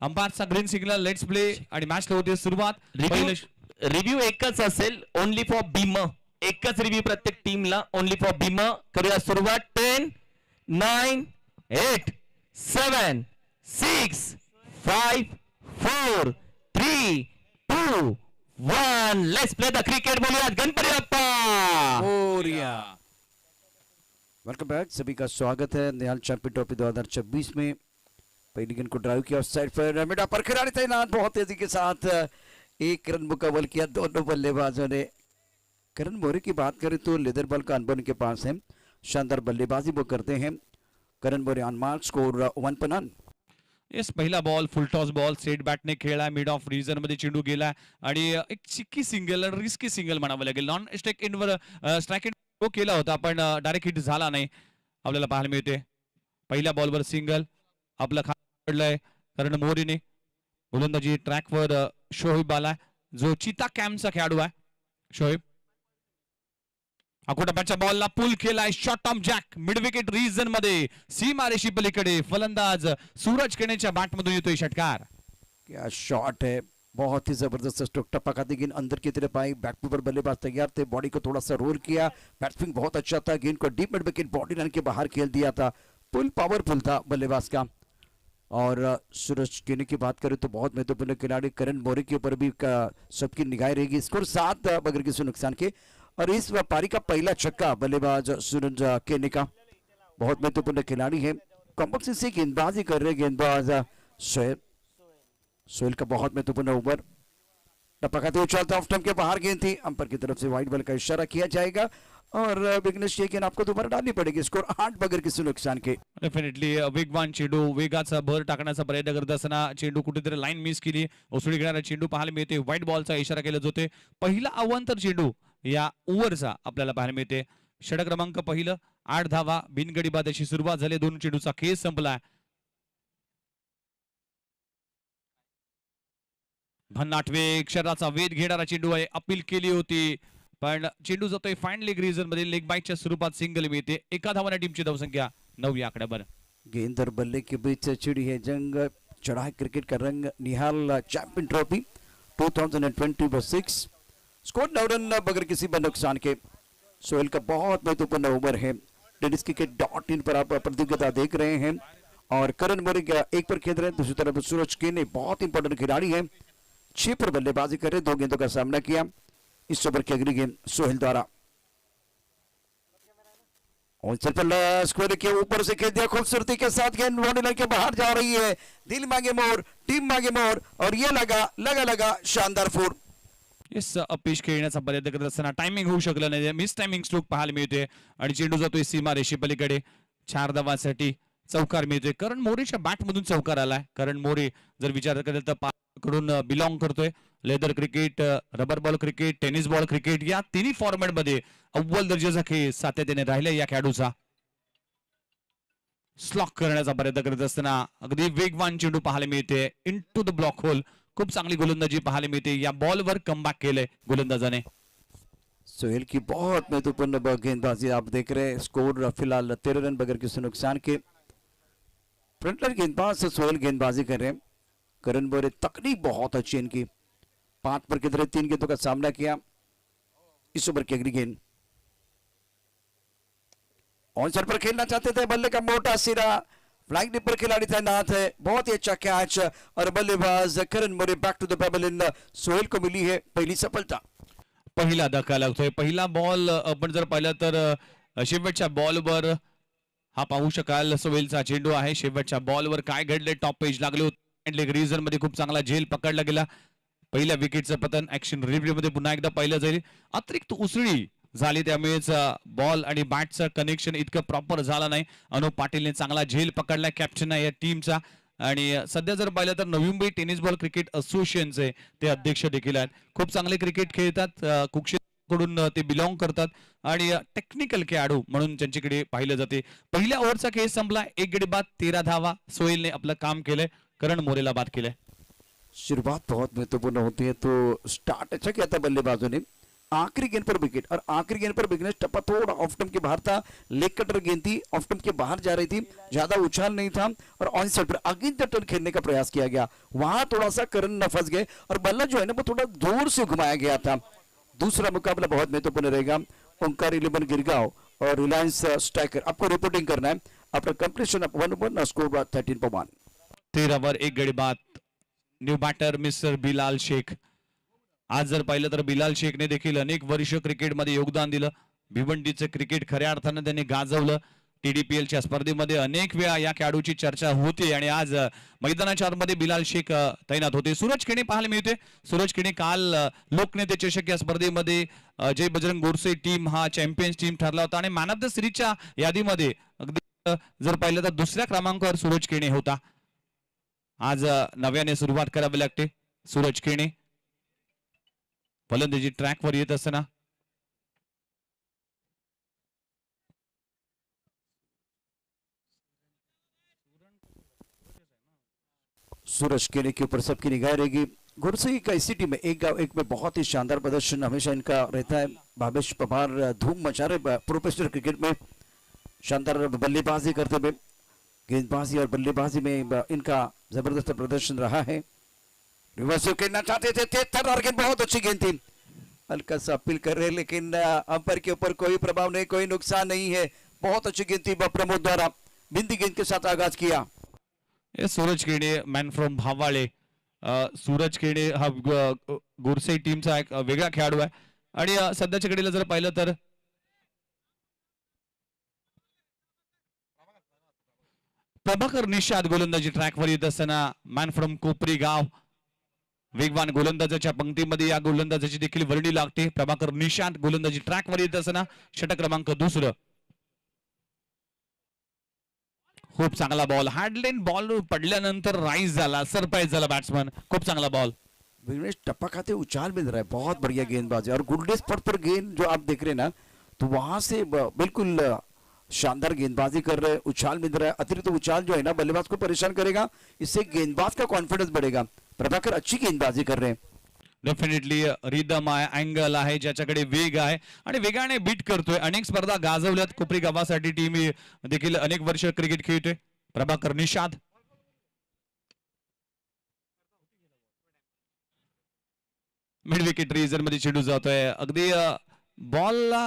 अंपायरचा green signal, let's play आणि मॅचला होते सुरुवात. रिव्ह्यू एकच असेल, ओनली फॉर भीम. एकच रिव्ह्यू प्रत्येक टीमला, ओनली फॉर भीम. करूया सुरुवात. 10 9 8 7 6 5 4 3 2 1. Let's play the cricket. बोलूयात गणपती बाप्पा मोरया. वेलकम बैक, सभी का स्वागत है निहाल चैंपियन ट्रॉफी 2026 में. पहली गेंद को ड्राइव किया उस साइड पर, मिडा पर खिलाड़ी तैनात बहुत तेजी के साथ एक रन मुकम्मल किया दोनों बल्लेबाजों ने. करण मोरे की बात करें तो लेदर बॉल का अनुभव उनके पास है, शानदार बल्लेबाजी वो करते हैं. Karan More on mark, score 1 पर नन. येस, पहिला ball full toss ball set बॅटने खेळला, मिड ऑफ रिजन मध्ये चेंडू गेला आणि एक चिक्की सिंगल, रिस्की सिंगल म्हणावं लागेल. नॉन स्ट्राइक इनवर स्ट्राइक इन तो केला होता पण डायरेक्ट हिट झाला नाही आपल्याला पाहायला मिळते. पहिल्या बॉलवर सिंगल आपलं खाली पडलंय करण मोरेने. गोलंदाजी ट्रॅकवर शोएब आला जो चिता कॅम्पचा खेळाडू आहे. शोएब अकोटाच्या बॉलला पुल केलाय, शॉट ऑफ जॅक मिड विकेट रिजन मध्ये सीमारेषी पलीकडे. फलंदाज सूरज केनेच्या बॅट मधून येतोय षटकार. क्या शॉट है, बहुत ही जबरदस्त स्ट्रोक. टप्पा खाती गेंद अंदर की तरफ आई, बैक पर बल्लेबाज तैयार थे, बॉडी को थोड़ा सा रोल किया. बैट्समैन बहुत अच्छा था, गेंद को deep mid wicket body line के बाहर खेल दिया था. पुल पावरफुल था बल्लेबाज का. और सूरज केने की बात करें तो बहुत महत्वपूर्ण खिलाड़ी करण मोरे के ऊपर भी सबकी निगाह रहेगी. स्कोर 7 बगैर किसी नुकसान के. और इस पारी का पहला छक्का बल्लेबाज सूरज केने का, बहुत महत्वपूर्ण खिलाड़ी है. कॉम्पक्सी से गेंदबाजी कर रहे गेंदबाज सोहेल का बहुत महत्वपूर्ण ओवर. टप्पा खाते हुए चलता ऑफ स्टंप के बाहर गेंद थी, अंपायर की तरफ से वाइड बॉल का इशारा किया जाएगा और विघ्नेश ये गेंद आपको दोबारा डालनी पड़ेगी. स्कोर 8 बगैर किसी नुकसान के. डेफिनेटली वेगवान चेंडू, वेगाचा भर टाकण्याचा प्रयत्न करत असताना चेंडू कुठेतरी लाईन मिस केली. उसळी घेणारा चेंडू पाहायला मिळते. व्हाईट बॉलचा इशारा केला जातोय. पहिला अवांतर चेंडू या ओव्हरचा आपल्याला पाहायला मिळते. षटक क्रमांक पहिलं, 8 धावा बिनगडी बाद अशी सुरुवात झाली. 2 चेंडूचा खेळ संपला. भन्नाट वेग, शरीराचा वेध घेणारा चेंडू आहे. अपील केली होती पण चेंडू जातोय फाईन लेग रिजन मध्ये. लेग बाईटच्या स्वरूपात सिंगल मिळते. एका धावाने टीमची धावसंख्या 9 या आकड्यावर. गेंद और बल्ले के बीच छिड़ी है जंग, चढ़ा है क्रिकेट का रंग. Nihal champion trophy 2026. Score 9 run बगैर किसी भी नुकसान के. सोहेल का बहुत महत्वपूर्ण ओवर है. टेनिस क्रिकेट.in पर आप प्रतियोगिता देख रहे हैं और करण मोरे एक पर खेल रहे हैं, दूसरी तरफ सूरज केने बहुत इंपॉर्टेंट खिलाड़ी है. 6 पर बल्लेबाजी कर रहे, 2 गेंदों का सामना किया. इस ओवर की अगली गेंद सोहेल द्वारा और स्क्वायर के ऊपर से खेल दिया खूबसूरती के साथ. गेंद बॉडी लाइन के बाहर जा रही है. दिल मांगे मोर, टीम मांगे मोर और ये लगा शानदार फोर. येस, अपीश खेळण्याचा प्रयत्न करत असताना टायमिंग होऊ शकलं नाही. मिस टायमिंग स्ट्रोक पाहायला मिळते आणि चेंडू जातोय सीमा रेषे पलीकडे. 4 धावांसाठी चौकार मिळतोय. करण मोरेच्या बॅट मधून चौकार आलाय. करण मोरे जर विचार केला तर कडून बिलॉंग करतोय. Leather cricket, rubber ball cricket, tennis ball cricket या तिन्ही फॉर्मॅट मध्ये अव्वल दर्जाचा खेळ सातत्याने राहिला या खेळाडूचा. स्लॉक करण्याचा प्रयत्न करत असताना अगदी वेगवान चेंडू पाहायला मिळते. Into the block hole. खूप चांगली गोलंदाजी पाहायला मिळते. या बॉलवर कमबॅक केलंय गोलंदाजाने. सोहेल की बहुत महत्वपूर्ण गेंदबाजी आप देख रहे हैं. स्कोर फिलहाल 13 रन बगैर किसी नुकसान के. फ्रंटलाइन गेंदबाज सोहेल गेंदबाजी कर रहे हैं. करण मोरे तकनीक बहुत अच्छी इनकी. 5 पर किधर 3 गेंदों का सामना किया. इस ओवर की अगली गेंद ऑनसर पर खेलना चाहते थे, बल्ले का मोटा सिरा, फ्लाइंग डिप पर खिलाड़ी तैनात है. बहुत ही अच्छा कैच और बल्लेबाज Karan More back to the pavilion. Sohail को मिली है पहली सफलता. पहिला धक्का लागतोय. पहिला बॉल आपण जर पाहिलं तर शेवटच्या बॉलवर हा पाहू शकाल सोहेलचा चेंडू आहे. शेवटच्या बॉलवर काय घडले, टॉप पेज लागले होते. लेग रिजन मध्ये खूप चांगला झेल पकडला गेला. पहिल्या विकेटचं पतन ऍक्शन रिव्ह्यू मध्ये पुन्हा एकदा पाहिलं जाईल. अतिरिक्त उसळी झाली त्यामुळेच बॉल आणि बॅटचं कनेक्शन इतकं प्रॉपर झालं नाही. अनुप पाटीलने चांगला झेल पकडला, कॅप्टन आहे या टीमचा. आणि सध्या जर पाहिलं तर Navi Mumbai tennis ball cricket असोसिएशनचे ते अध्यक्ष देखील आहेत. खूप चांगले क्रिकेट खेळतात, कुक्षेकडून ते बिलॉंग करतात आणि टेक्निकल खेळाडू म्हणून त्यांच्याकडे पाहिलं जाते. पहिल्या ओव्हरचा खेळ संपला. 1 गडी बाद 13 धावा. सोहेलने आपलं काम केलंय, करण मोरेला बाद केलंय. शुरुआत बहुत महत्वपूर्ण होती है, तो स्टार्ट अच्छा किया था बल्लेबाजों ने. आखिरी गेंद पर विकेट, और आखिरी गेंद पर विकेट टप्पा थोड़ा ऑफ स्टंप के बाहर था, लेग कटर गेंद थी, ऑफ स्टंप के बाहर जा रही थी, ज्यादा उछाल नहीं था, और on side per against the turn खेलने का प्रयास किया गया, वहां थोड़ा सा करण न फंस गए और बल्ला जो है ना वो थोड़ा दूर से घुमाया गया था। दूसरा मुकाबला बहुत महत्वपूर्ण रहेगा, ओंकार 11 गिरगांव और रिलायंस स्ट्राइकर। आपको रिपोर्टिंग करना है आफ्टर कंप्लीशन ऑफ 1 स्कोर 13-1। 13 वर 1 गडी बाद. New batter mister Bilal Shaikh. आज जर पाहिलं तर बिलाल शेखने देखील अनेक वर्ष क्रिकेटमध्ये योगदान दिलं. भिवंडीचं क्रिकेट खऱ्या अर्थानं त्यांनी गाजवलं. TDPLच्या स्पर्धेमध्ये अनेक वेळा या खेळाडूची चर्चा होती आणि आज मैदानाच्या आतमध्ये बिलाल शेख तैनात होते. सूरज केणे पाहायला मिळते. सूरज केणे काल लोकनेते चषक या स्पर्धेमध्ये जय बजरंग गोरसे टीम हा चॅम्पियन्स टीम ठरला होता आणि मॅन ऑफ द सिरीजच्या यादीमध्ये अगदी जर पाहिलं तर दुसऱ्या क्रमांकावर सूरज केणे होता. आज नव्याने सुरुवात करावी लागते. सूरज केणे फलंदाजी ट्रॅकवर येत असताना सूरज केने के ऊपर सबकी निगाह रहेगी। गुरसई का इसी टीम में एक गांव एक में बहुत ही शानदार प्रदर्शन हमेशा इनका रहता है। भावेश पवार धूम मचा रहे प्रोफेशनल क्रिकेट में, शानदार बल्लेबाजी करते हुए, गेंदबाजी और बल्लेबाजी में इनका जबरदस्त प्रदर्शन रहा है। रिवर्स खेलना चाहते थे, तेज और गेंद बहुत अच्छी गेंद थी, हल्का सा अपील कर रहे लेकिन अंपायर के ऊपर कोई प्रभाव नहीं, कोई नुकसान नहीं है। बहुत अच्छी गेंद थी प्रमोद द्वारा, बिंदी गेंद के साथ आगाज किया। Suraj Kene man from Bhavale. सूरज केणे हा गोरसे टीमचा एक वेगळा खेळाडू आहे आणि सध्याच्या घडीला जर पाहिलं तर प्रभाकर निषाद गोलंदाजी ट्रॅकवर येत असताना मॅन फ्रॉम कोपरी गाव, वेगवान गोलंदाजाच्या पंक्तीमध्ये या गोलंदाजाची देखील वर्णी लागते. प्रभाकर निषाद गोलंदाजी ट्रॅकवर येत असताना षटक क्रमांक 2. खूप चांगला बॉल, हार्डलाइन बॉल पडल्यानंतर राइज झाला, सरप्राइज झाला बॅट्समन. खूप चांगला बॉल. विघ्नेश टप्पा खाते उछाल मिल रहा है, बहुत बढ़िया गेंदबाजी और गुल्डे स्पॉट पर गेंद जो आप देख रहे हैं ना, तो वहां से बिल्कुल शानदार गेंदबाजी कर रहे हैं, उछाल मिल रहा है। अतिरिक्त उछाल जो है ना बल्लेबाज को परेशान करेगा, इससे गेंदबाज का कॉन्फिडेंस बढ़ेगा। प्रभाकर अच्छी गेंदबाजी कर रहे हैं। डेफिनेटली रिदम आहे, अँगल आहे, ज्याच्याकडे वेग आहे आणि वेगाने बीट करतोय. अनेक स्पर्धा गाजवल्यात कोपरी गावासाठी टीम देखील अनेक वर्ष क्रिकेट खेळतोय. प्रभाकर निषाद मिड विकेट रिझन मध्ये चेंडू जातोय. अगदी बॉलला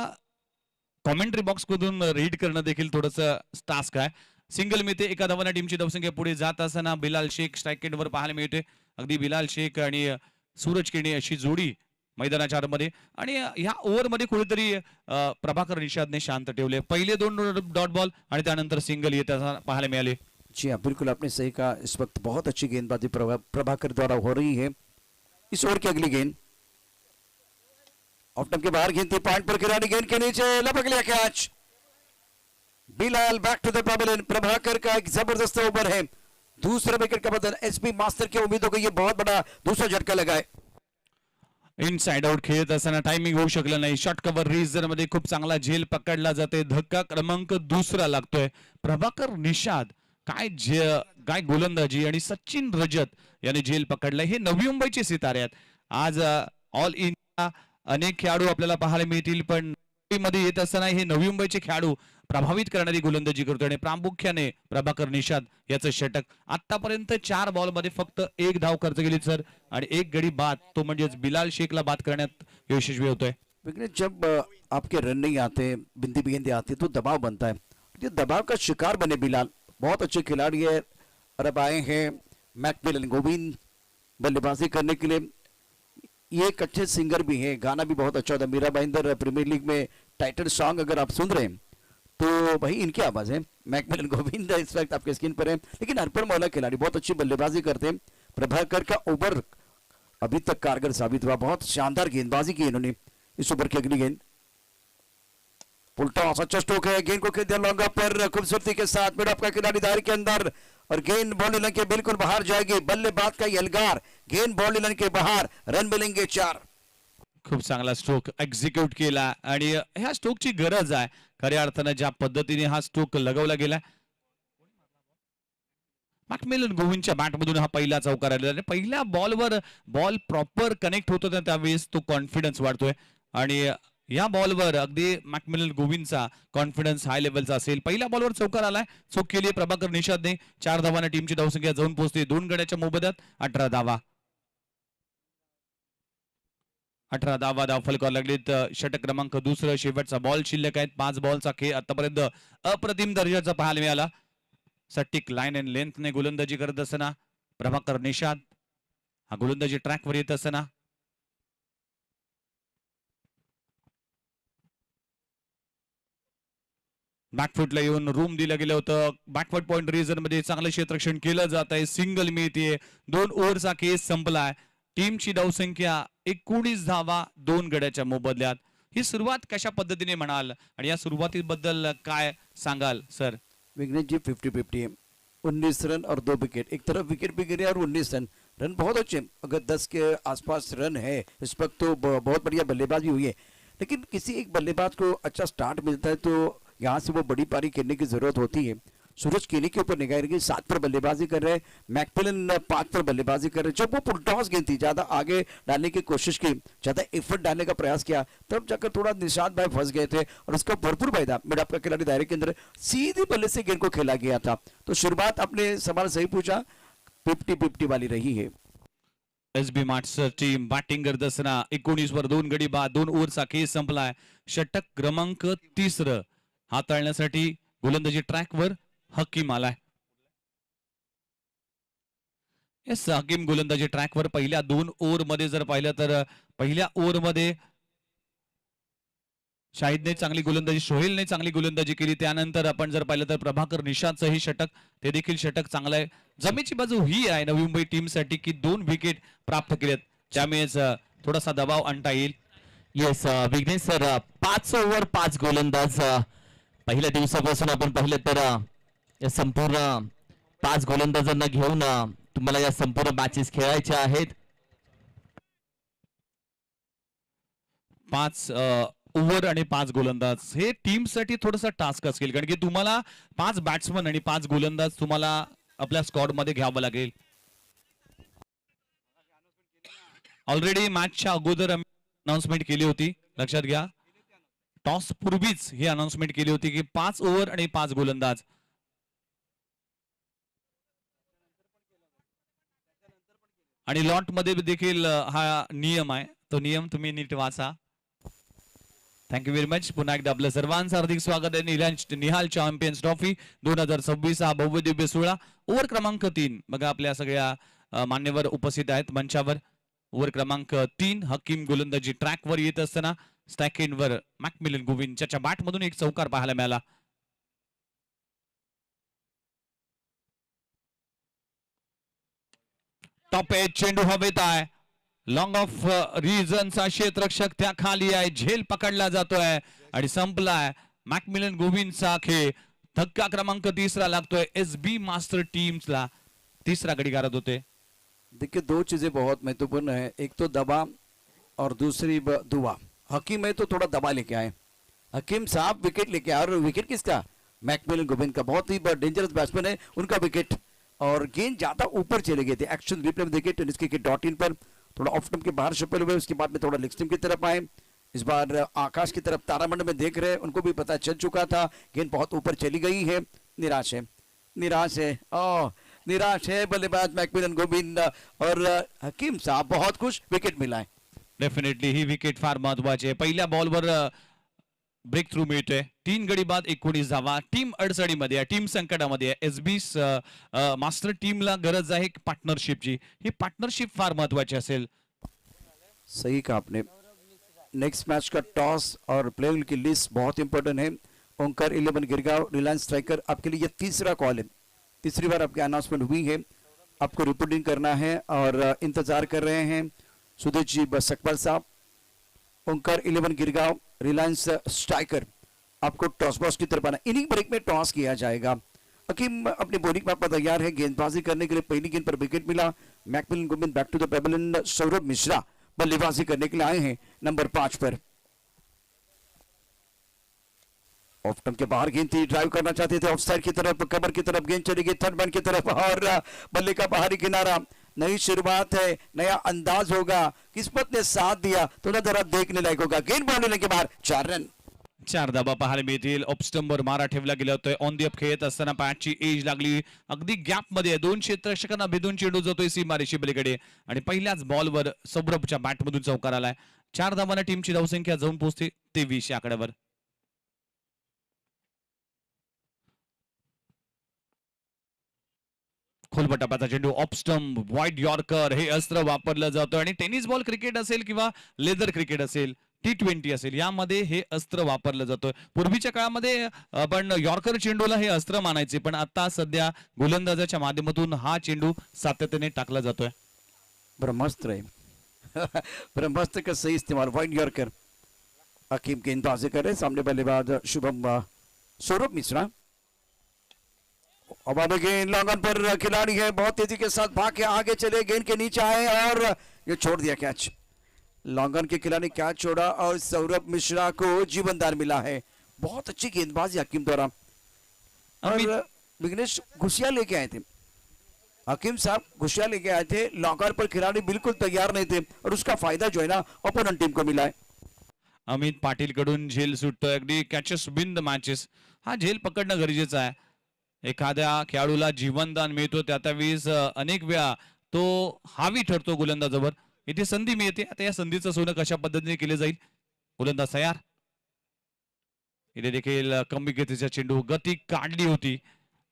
कॉमेंट्री बॉक्स मधून रीड करणं देखील थोडस टास्क आहे. सिंगल मिळते, एका धावाने टीमची धावसंख्या पुढे जात असताना बिलाल शेख स्ट्राईक एंडवर पाहायला मिळते. अगदी बिलाल शेख आणि सूरज केणे अशी जोडी मैदानाच्या आतमध्ये आणि ह्या ओव्हरमध्ये कुठेतरी प्रभाकर निषादने शांत ठेवले. पहिले 2 डॉट बॉल आणि त्यानंतर सिंगल येत पाहायला मिळाले. जी हाँ, बिल्कुल आपने सही कहा। इस वक्त बहुत अच्छी गेंदबाजी प्रभाकर द्वारा हो रही है। इस ओवर की अगली गेंद ऑफ स्टंप के बाहर गेंद थी, पॉइंट पर खिलाड़ी गेंद के नीचे लपक लिया catch. Bilal back to the pavilion. Prabhakar का एक जबरदस्त ओवर है, दूसरे विकेट का बदल एसपी मास्टर की उम्मीदों को ये बहुत बड़ा दूसरा झटका लगा है। इनसाइड आउट खेळत असताना टायमिंग होऊ शकलं नाही. शॉर्ट कव्हर रिझन मध्ये खूप चांगला झेल पकडला जाते. धक्का क्रमांक 2 लागतोय. प्रभाकर निषाद काय गोलंदाजी आणि सचिन रजत याने झेल पकडलाय. हे नवी मुंबईचे सितारे आहेत. आज ऑल इंडिया अनेक खेळाडू आपल्याला पाहायला मिळतील, पण मध्ये येत असताना हे नवी मुंबईचे खेळाडू प्रभावित करणारी गोलंदाजी करतोय आणि प्रामुख्याने प्रभाकर निषाद याचं षटक. आतापर्यंत 4 बॉल मध्ये फक्त 1 धाव खर्च केली सर आणि 1 गडी बाद, तो म्हणजेच बिलाल शेखला बाद करण्यात यशस्वी होतोय. जब आपके रन नहीं आते, बिंदी गेंदें आती तो दबाव बनता है। ये दबाव का शिकार बने बिलाल, बहुत अच्छे खिलाड़ी है और अब आए हैं मैकमिलन गोविंद बल्लेबाजी करने के लिए। ये एक अच्छे सिंगर भी हैं, गाना भी बहुत अच्छा होता है। मीरा भाईंदर प्रीमियर लीग में टाइटल सॉन्ग अगर आप सुन रहे हैं तो भाई इनकी आवाज है। मैकमिलन गोविंद इस वक्त आपके स्क्रीन पर है, लेकिन अर्पण मौला खिलाड़ी बहुत अच्छी बल्लेबाजी करते हैं। प्रभाकर का ओवर अभी तक कारगर साबित हुआ, बहुत शानदार गेंदबाजी की इन्होंने। इस ओवर की अगली गेंद उल्टा अच्छा स्ट्रोक है, गेंद को खेल दिया लॉन्ग पर खूबसूरती के साथ। मिड ऑफ का खिलाड़ी दायरे के अंदर और गेंद बॉल लाइन के बिल्कुल बाहर जाएगी। बल्लेबाज का यलगार, गेंद बॉल लाइन के बाहर, रन मिलेंगे 4। खूप चांगला स्ट्रोक एक्झिक्यूट केला आणि ह्या स्ट्रोकची गरज आहे खऱ्या अर्थानं. ज्या पद्धतीने हा स्ट्रोक लगवला गेला, मॅकमिलन गोविंदच्या बॅटमधून हा पहिला चौकार आलेला आहे. पहिल्या बॉलवर बॉल प्रॉपर कनेक्ट होतो त्यावेळेस तो कॉन्फिडन्स वाढतोय आणि या बॉलवर अगदी मॅकमिलन गोविंदचा कॉन्फिडन्स हाय लेवलचा असेल. पहिल्या बॉलवर चौकार आलाय, चूक केली प्रभाकर निषादने. 4 धावांना टीमची धावसंख्या जाऊन पोहोचते 2 गड्याच्या मोबदल्यात 18 धावा. 18 धावा धावफलकावर लागलीत. षटक क्रमांक दुसरं. शेवटचा बॉल शिल्लक आहेत. 5 बॉलचा खेळ आतापर्यंत अप्रतिम दर्जाचा पाहायला मिळाला. सटिक लाईन अँड लेंथने गोलंदाजी करत असताना प्रभाकर निषाद हा गोलंदाजी ट्रॅकवर येत असताना बॅकफुटला येऊन रूम दिलं गेलं होतं. बॅकवर्ड पॉइंट रिजन मध्ये चांगलं क्षेत्ररक्षण केलं जात आहे. सिंगल मिळतीये. 2 ओव्हरचा केस संपलाय. टीमची धावसंख्या 19 धावा 2 गड्याच्या मोबदल्यात. ही सुरुवात कशा पद्धतीने म्हणाल आणि या सुरुवातीबद्दल काय सांगाल सर? विघ्नेश जी 50-50 है, 19 रन और 2 विकेट. एक तरफ विकेट भी गिरे और 19 रन. रन बहुत अच्छे, अगर 10 के आसपास रन है इस वक्त तो बहुत बढ़िया बल्लेबाजी हुई है. लेकिन किसी एक बल्लेबाज को अच्छा स्टार्ट मिलता है तो यहाँ से वो बड़ी पारी खेलने की जरूरत होती है. सूरज केनी के ऊपर निगाह रखी, 7 पर बल्लेबाजी कर रहे हैं. मैकमिलन 5 पर बल्लेबाजी कर रहे हैं. जब वो फुल टॉस गेंद थी, ज्यादा आगे डालने की कोशिश की, ज्यादा एफर्ट डालने का प्रयास किया, तब जाकर थोड़ा निशाद भाई फंस गए थे और उसका भरपूर फायदा मिड ऑफ का खिलाड़ी दायरे के अंदर सीधी बल्ले से गेंद को खेला गया था. तो शुरुआत आपने सवाल सही पूछा, 50-50 वाली रही है. एसबी मार्ट्स टीम बॅटिंग करत असताना 19 वर 2 गडी बाद 2 ओव्हरचा खेळ संपलाय. षटक क्रमांक 3 हाताळण्यासाठी गोलंदाजी ट्रॅकवर हकीम आलाय. येस, हकीम गोलंदाजी ट्रॅकवर. पहिल्या 2 ओव्हर मध्ये जर पाहिलं तर पहिल्या ओव्हर मध्ये शाहिदने चांगली गोलंदाजी, सोहेलने चांगली गोलंदाजी केली. त्यानंतर आपण जर पाहिलं तर प्रभाकर निषादचं ही षटक, ते देखील षटक चांगलं आहे. जमेची बाजू ही आहे नवी मुंबई टीमसाठी की 2 विकेट प्राप्त केलेत, त्यामुळेच थोडासा दबाव आणता येईल. येस विघ्नेश सर, 5 ओव्हर 5 गोलंदाज. पहिल्या दिवसापासून आपण पाहिलं तर या संपूर्ण 5 गोलंदाजांना घेऊन तुम्हाला या संपूर्ण मॅचेस खेळायच्या आहेत. 5 ओव्हर आणि 5 गोलंदाज हे टीमसाठी थोडंसं टास्क असेल, कारण की तुम्हाला 5 बॅट्समन आणि 5 गोलंदाज तुम्हाला आपल्या स्क्वॉड मध्ये घ्यावं लागेल. ऑलरेडी मॅचच्या अगोदर अनाउन्समेंट केली होती, लक्षात घ्या. टॉस पूर्वीच ही अनाउन्समेंट केली होती की 5 ओव्हर आणि 5 गोलंदाज. आणि लॉट मध्ये देखील हा नियम आहे, तो नियम तुम्ही नीट वाचा. Thank you very much. पुन्हा एकदा आपलं सर्वांचं हार्दिक स्वागत आहे. निहाल चॅम्पियन्स ट्रॉफी 2026 हा भव्य दिव्य सोहळा. ओव्हर क्रमांक 3 बघा, आपल्या सगळ्या मान्यवर उपस्थित आहेत मंचावर. ओव्हर क्रमांक 3 हकीम गोलंदाजी ट्रॅकवर येत असताना स्टॅकेंडवर मॅकमिलन गोविंद ज्याच्या बॅटमधून एक चौकार पाहायला मिळाला. टॉप एज चेंडू हवेत आहे. लॉंग ऑफ रिजनचा क्षेत्ररक्षक त्या खाली आहे. झेल पकडला जातोय आणि संपलाय. मॅकमिलन गोविंदचा खेळ. धक्का क्रमांक 3 लागतोय एसबी मास्टर टीम्सला. 3रा गडी गारद होते. देखिए, 2 चीजें बहुत महत्वपूर्ण है. एक तो दबा और दूसरी दुआ. हकीम है तो थोड़ा दबा लेके आए. हकीम साहब विकेट लेके आए, और विकेट किसका? मैकमिलन गोविंद का. बहुत ही डेंजरस बैट्समैन है, उनका विकेट. और गेंद ज्यादा ऊपर चले गए थे. एक्शन रिप्ले में देखिए टेनिस क्रिकेट.in पर थोड़ा ऑफ स्टंप के बाहर शफल हुए, उसके बाद में थोड़ा लेग स्टंप की तरफ आए. इस बार आकाश की तरफ तारामंडल में देख रहे हैं, उनको भी पता चल चुका था गेंद बहुत ऊपर चली गई है. निराश है, निराश है, निराश है बल्लेबाज मॅकमिलन गोविंद. और हकीम साहब बहुत खुश, विकेट मिला है. डेफिनेटली ही विकेट फार महत्वाची आहे. पहिल्या बॉलवर ब्रेक थ्रू मिळतोय. 3 गडी बाद 19 धावा. टीम अडचणीमध्ये आहे, टीम संकटामध्ये आहे. एसबी मास्टर टीमला गरज आहे पार्टनरशिपची. ही पार्टनरशिप फार महत्वाची असेल. सही कहा आपने. नेक्स्ट मैच का टॉस और प्लेइंग की लिस्ट बहुत इंपॉर्टेंट है. ओंकार 11 गिरगांव रिलायंस स्ट्राइकर, आपके लिए ये 3रा कॉल है. 3री बार आपकी अनाउंसमेंट हुई है, आपको रिपोर्टिंग करना है और इंतजार कर रहे हैं सुदेश जी सकपाल साहब. ओंकार 11 गिरगांव रिलायंस स्ट्राइकर, आपको टॉस बॉक्स की तरफ आना. इनिंग ब्रेक में टॉस किया जाएगा. हकीम अपनी बॉलिंग पर तैयार है गेंदबाजी करने के लिए. पहली गेंद पर विकेट मिला. McMillan Govind back to the pavilion. Saurabh Mishra बल्लेबाजी करने के लिए आए हैं नंबर 5 पर. ऑफ स्टंप के बाहर गेंद थी, ड्राइव करना चाहते थे ऑफ साइड की तरफ, कवर की तरफ गेंद चली गई थर्ड मैन की तरफ और बल्ले का बाहरी किनारा. नई शुरुआत है, नया अंदाज होगा, किस्मत ने साथ दिया तो ना जरा देखने लायक होगा। गेंद बॉल लेने के बाद 4 रन। 4 धाबा पाहायला मिळतील. ऑफस्टंबर मारा ठेवला गेला होता. ऑन दी अप खेळत असताना पॅटची एज लागली. अगदी गॅप मध्ये 2 क्षेत्ररक्षकांना भेदून चेंडू जातोय सीमारेषे पलीकडे आणि पहिल्याच बॉलवर सौरभच्या बॅटमधून चौकार आलाय. 4 धावांना टीमची धावसंख्या जाऊन पोहोचते 23 या आकड्यावर. खोलबटापाचा चेंडू ऑफ स्टंप वाईड यॉर्कर हे अस्त्र वापरलं जातं आणि टेनिस बॉल क्रिकेट असेल किंवा लेदर क्रिकेट असेल T20 असेल यामध्ये हे अस्त्र वापरलं जातं. पूर्वीच्या काळामध्ये आपण यॉर्कर चेंडूला हे अस्त्र मानायचे पण आता सध्या गोलंदाजाच्या माध्यमातून हा चेंडू सातत्याने टाकला जातोय. ब्रह्मास्त्र है ब्रह्मास्त्र का सही इस्तेमाल। वाइड यॉर्कर हकीम गेंदबाजी कर रहे, सामने बल्लेबाज शुभम सौरभ मिश्रा। अब आगे गेंद लॉन्ग पर खिलाड़ी है, बहुत तेजी के साथ भाग के आगे चले, गेंद के नीचे आए और ये छोड़ दिया कैच। लॉन्गन के खिलाड़ी कैच छोड़ा और सौरभ मिश्रा को जीवनदान मिला है। बहुत अच्छी गेंदबाजी हकीम द्वारा। और विघ्नेश घुसिया लेके आए थे, हकीम साहब घुसिया लेके आए थे, लॉन्गर पर खिलाड़ी बिल्कुल तैयार नहीं थे और उसका फायदा जो है ना ओपोनेंट टीम को मिला है। अमित पाटील कडून झेल सुटतोय. अगदी कॅचेस विन द मॅचेस. हा झेल पकडणं गरजेचं आहे. एखाद्या खेळाडूला जीवनदान मिळतो त्यावेळेस अनेक वेळा तो हावी ठरतो गोलंदाजावर. इथे संधी मिळते, आता या संधीचं सोनं कशा पद्धतीने केले जाईल. गोलंदाज तयार. इथे देखील कमी गतीचा चेंडू, गती काढली होती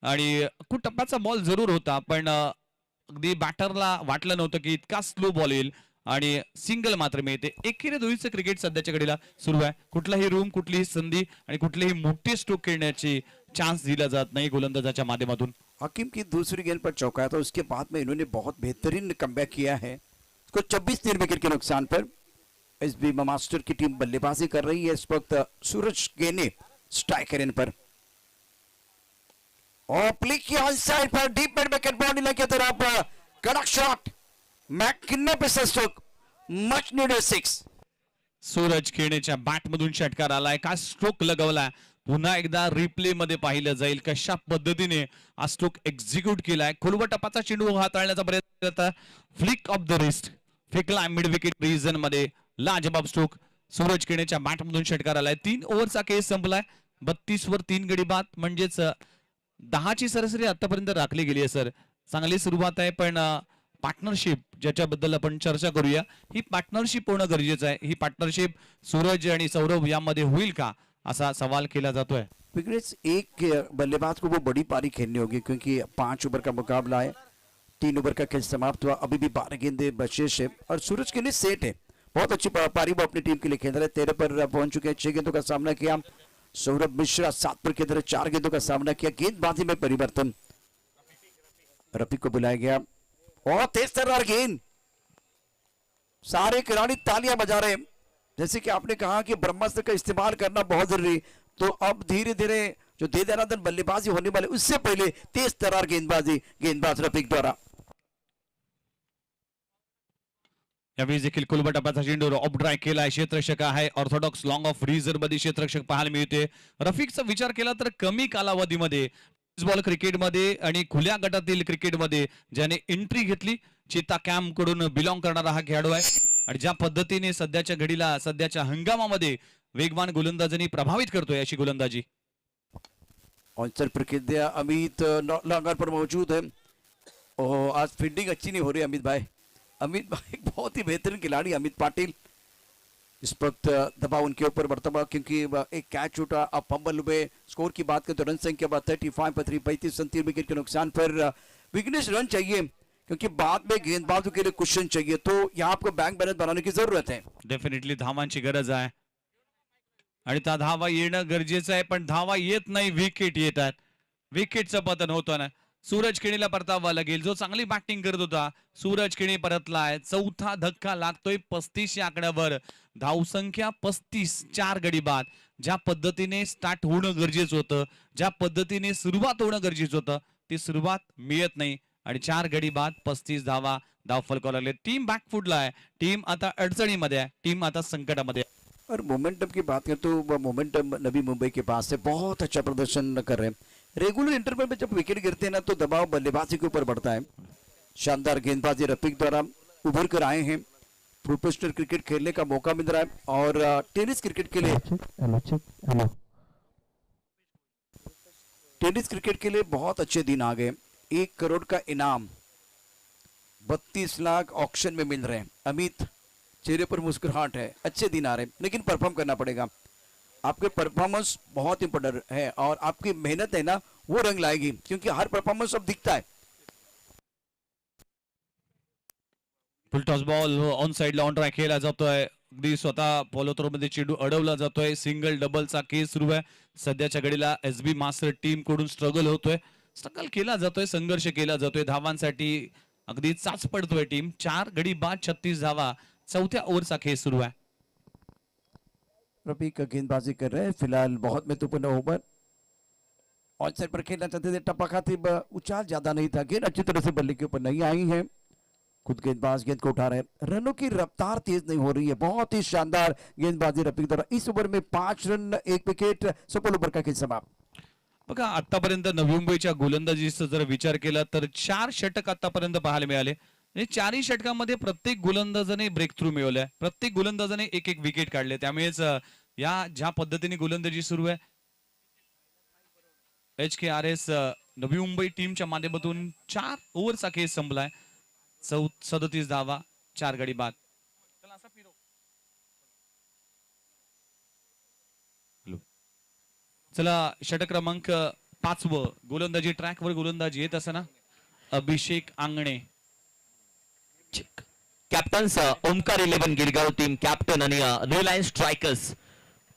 आणि खूप टप्प्याचा बॉल जरूर होता पण अगदी बॅटरला वाटलं नव्हतं की इतका स्लो बॉल येईल आणि सिंगल मात्र मिळते. एकेरी दोहीचं क्रिकेट सध्याच्या घडीला सुरू आहे. कुठलाही रूम, कुठलीही संधी आणि कुठलेही मोठे स्ट्रोक खेळण्याची चांस दिला जात नहीं गोलंदाजाच्या माध्यमातून. हकीम की दूसरी गेंद पर चौका था, उसके बाद में इन्होंने बहुत बेहतरीन कमबैक किया है। इसको 26 विकेट के नुकसान पर एसबी मास्टर की टीम बल्लेबाजी कर रही है इस वक्त। सूरज गेने स्ट्राइकर इन पर और प्ले की on side per deep mid wicket body की तरफ कड़क शॉट, मैकिन्ने पे स्ट्रोक, मच नीडेड 6। सूरज खेळण्याच्या बॅट मधून षटकार आलाय. का स्ट्रोक लगवलाय. पुन्हा एकदा रिप्ले मध्ये पाहिलं जाईल कशा पद्धतीने हा स्ट्रोक एक्झिक्यूट केलाय. खोलवर टपाचा चेंडू हाताळण्याचा प्रयत्न करता, फ्लिक ऑफ द रिस्ट फेकला मिड विकेट रिजन मध्ये. लाजबाब स्ट्रोक. सूरज खेळण्याच्या बॅट मधून षटकार आलाय. 3 ओव्हरचा केस संपलाय. 32 वर 3 गडी बाद म्हणजेच 10 ची सरासरी आतापर्यंत राखली गेली आहे सर. चांगली सुरुवात आहे पण पार्टनरशिप ज्याच्याबद्दल आपण चर्चा करूया, ही पार्टनरशिप होणं गरजेचं आहे. ही पार्टनरशिप सूरज आणि सौरभ यामध्ये होईल का असा सवाल केला जातोय. विकेट्स एक बल्लेबाज को वो बड़ी पारी खेलनी होगी क्योंकि 5 ओवर का मुकाबला है। 3 ओवर का खेल समाप्त हुआ, अभी भी 12 गेंदे बचे है और सूरज के लिए सेट है। बहुत अच्छी पारी वो अपनी टीम के लिए खेल रहे हैं। 13 पर पहुंच चुके हैं, 6 गेंदों का सामना किया। सौरभ मिश्रा 7 पर खेल रहे, 4 गेंदों का सामना किया। गेंदबाजी में परिवर्तन, रफीक को बुलाया गया और तेज तर्रार गेंद। सारे खिलाड़ी तालियां बजा रहे हैं। जैसे कि आपने कहा कि ब्रह्मास्त्र का इस्तेमाल करना बहुत जरूरी, तो अब धीरे धीरे जो दे दनादन बल्लेबाजी होने वाले उससे पहले तेज तरार गेंदबाजी गेंदबाज रफीक द्वारा। यावेळी देखील कुलबटापाचा चेंडू ऑफ ड्राय केलाय. क्षेत्ररक्षक आहे ऑर्थोडॉक्स लॉंग ऑफ रिझर्व मध्ये क्षेत्ररक्षक पाहायला मिळते. रफीकचा विचार केला तर कमी कालावधीमध्ये बॉल क्रिकेटमध्ये आणि खुल्या गटातील क्रिकेटमध्ये ज्याने एंट्री घेतली, चेता कॅम्प कडून बिलॉंग करणारा हा खेळाडू आहे आणि ज्या पद्धतीने सध्याच्या घडीला सध्याच्या हंगामामध्ये वेगवान गोलंदाजांनी प्रभावित करतोय अशी गोलंदाजी. ऑनसर प्रकृति अमित लॉन्गर पर मौजूद है और आज फील्डिंग अच्छी नहीं हो रही अमित भाई। अमित भाई बहुत ही बेहतरीन खिलाड़ी अमित पाटिल। इस वक्त दबाव उनके ऊपर बढ़ता हुआ क्योंकि एक कैच छूटा। अब फंबल हुए। स्कोर की बात करें तो रन संख्या 35 पर 35 विकेट के नुकसान पर विघ्नेश रन चाहिए क्योंकि बाद में गेंदबाजों के लिए क्वेश्चन चाहिए, तो यहाँ आपको बैंक बैलेंस बनाने की जरूरत है। डेफिनेटली धावांची गरज आहे आणि त्या धावा येणं गरजेचं आहे पण धावा येत नाही, विकेट येतात. विकेटचं पतन होतं ना. सूरज खेळीला परतावा लागेल, जो चांगली बॅटिंग करत होता सूरज खेळी परतलाय. चौथा धक्का लागतोय 35 या आकड्यावर. धावसंख्या 35, 4 गडी बाद. ज्या पद्धतीने स्टार्ट होणं गरजेचं होतं, ज्या पद्धतीने सुरुवात होणं गरजेचं होतं, ती सुरुवात मिळत नाही आणि 4 गडी बाद 35 धावा धाव फलकावं लागले. टीम बॅकफुटला आहे. टीम आता अडचणीमध्ये आहे. टीम आता संकटामध्ये आहे. और मोमेंटम की बात करें तो वो मोमेंटम नवी मुंबई के पास है, बहुत अच्छा प्रदर्शन कर रहे हैं। रेगुलर इंटरवल में जब विकेट गिरते हैं ना तो दबाव बल्लेबाजी के ऊपर बढ़ता है। शानदार गेंदबाजी रफीक द्वारा उभर कर आए हैं। प्रोफेशनल क्रिकेट खेलने का मौका मिल रहा है और टेनिस क्रिकेट के लिए बहुत अच्छे दिन आ गए। 1 करोड़ का इनाम 32 लाख ऑक्शन में मिल रहे हैं। अमित, चेहरे पर मुस्कुराहट है, अच्छे दिन आ रहे हैं, लेकिन परफॉर्म करना पड़ेगा। आपके परफॉर्मेंस बहुत इंपॉर्टेंट है और आपकी मेहनत है ना, वो रंग लाएगी, क्योंकि हर परफॉर्मेंस अब दिखता है। फुल टॉस बॉल ऑन साइडला ऑन ट्रॅक केला जातोय, अगदी स्वतः फॉलो थ्रो मध्ये चेंडू अडवला जातोय। सिंगल डबलचा केस सुरू आहे सध्याच्या घडीला। एसबी मास्टर टीम कडून स्ट्रगल केला जातोय, संघर्ष केला जातोय धावांसाठी, अगदी चाच पडतोय टीम। 4 गडी बाद 36 धावा, चौथ्या ओव्हरचा खेळ सुरू आहे। रफीक गेंदबाजी कर रहे हैं, फिलहाल बहुत महत्वपूर्ण ओवर। ऑन साइड पर खेलना चाहते थे, टप्पा खाते उछाल ज्यादा नहीं था, गेंद अच्छी तरह से बल्ले के ऊपर नहीं आई है। खुद गेंदबाज गेंद को उठा रहे हैं, रनों की रफ्तार तेज नहीं हो रही है। बहुत ही शानदार गेंदबाजी रफीक द्वारा। इस ओवर में 5 रन 1 विकेट, सफल ओवर का खेळ समाप्त। बघा आतापर्यंत नवी मुंबईच्या गोलंदाजीचा जर विचार केला तर 4 षटक आतापर्यंत पाहायला मिळाले। म्हणजे 4ही षटकांमध्ये प्रत्येक गोलंदाजाने ब्रेक थ्रू मिळवलाय, प्रत्येक गोलंदाजाने एक एक विकेट काढले। त्यामुळेच या ज्या पद्धतीने गोलंदाजी सुरू आहे, HKRS नवी मुंबई टीमच्या माध्यमातून 4 ओव्हरचा खेळ संपलाय। 37 धावा, 4 गडी बाद। चला षटक क्रमांक 5 गोलंदाजी ट्रॅकवर गोलंदाजी येत असताना Abhishek Angane. Captains Omkar 11 Girgaon team captain आणि रिलायन्स स्ट्रायकर्स।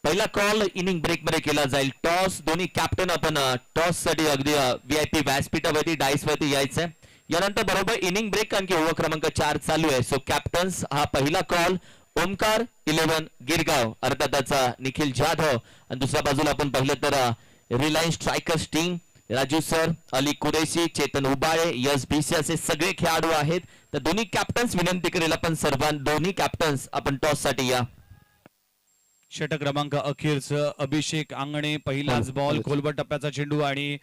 पहिला कॉल इनिंग ब्रेक मध्ये केला जाईल। टॉस दोन्ही कॅप्टन आपण टॉस साठी अगदी VIP व्यासपीठावरती डाईस वरती यायचंय। यानंतर बरोबर इनिंग ब्रेक आणखी ओव्हर क्रमांक 4 चालू आहे। सो कॅप्टन्स हा पहिला कॉल ओमकार 11 गिरगाव, अर्थात त्याचा निखिल जाधव, आणि दुसऱ्या बाजूला आपण पाहिलं तर Reliance strikers team Raju sir, Ali Qureshi, Chetan Ubale, Yash BC असे सगळे खेळाडू आहेत। तर दोन्ही कॅप्टन्स विनंती करेल आपण दोन्ही कॅप्टन्स आपण टॉस साठी या। षटक क्रमांक अखेरचं अभिषेक आंगणे, पहिलाच बॉल, खोलवर टप्प्याचा चेंडू आणि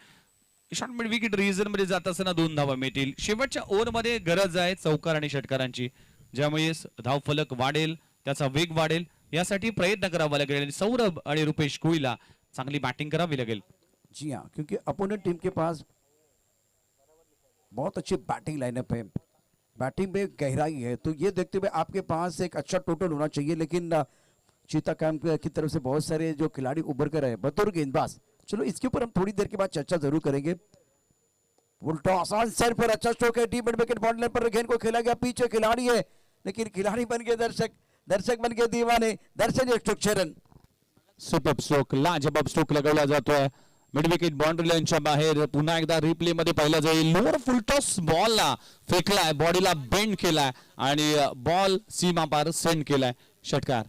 शॉर्ट मिड विकेट रिजन मध्ये जात असताना 2 धावा मिळतील। शेवटच्या ओव्हर मध्ये गरज आहे चौकार आणि षटकारांची, ज्यामुळे धावफलक वाढेल, त्याचा वेग वाढेल, यासाठी प्रयत्न करावा लागेल आणि सौरभ आणि रुपेश कोहलीला चांगली बॅटिंग करावी लागेल। जी हाँ, क्योंकि अपोनेंट टीम के पास बहुत अच्छी बैटिंग लाइनअप है, बैटिंग में गहराई है, तो ये देखते हुए आपके पास एक अच्छा टोटल होना चाहिए। लेकिन चीता कैंप की तरफ से बहुत सारे जो खिलाड़ी उभर कर रहे हैं बतौर गेंदबाज, चलो इसके ऊपर हम थोड़ी देर के बाद चर्चा जरूर करेंगे। उल्टा आसान सर पर अच्छा स्ट्रोक है, डीप मिड विकेट बॉर्डर पर गेंद को खेला गया, पीछे खिलाड़ी है लेकिन खिलाड़ी बन गए दर्शक, दर्शक बन गए दीवाने। दर्शक एक स्ट्रोक 6 रन। सुपर स्ट्रोक, लाजबाब स्ट्रोक लगावला जातोय मिड विकेट बाउंड्री लाईनच्या बाहेर। पुन्हा एकदा रिप्ले मध्ये पाहिला जाईल, लोअर फुल टॉस बॉलला फेकलाय, बॉडीला बेंड केलाय आणि बॉल सीमा पार सेंड केलाय। षटकार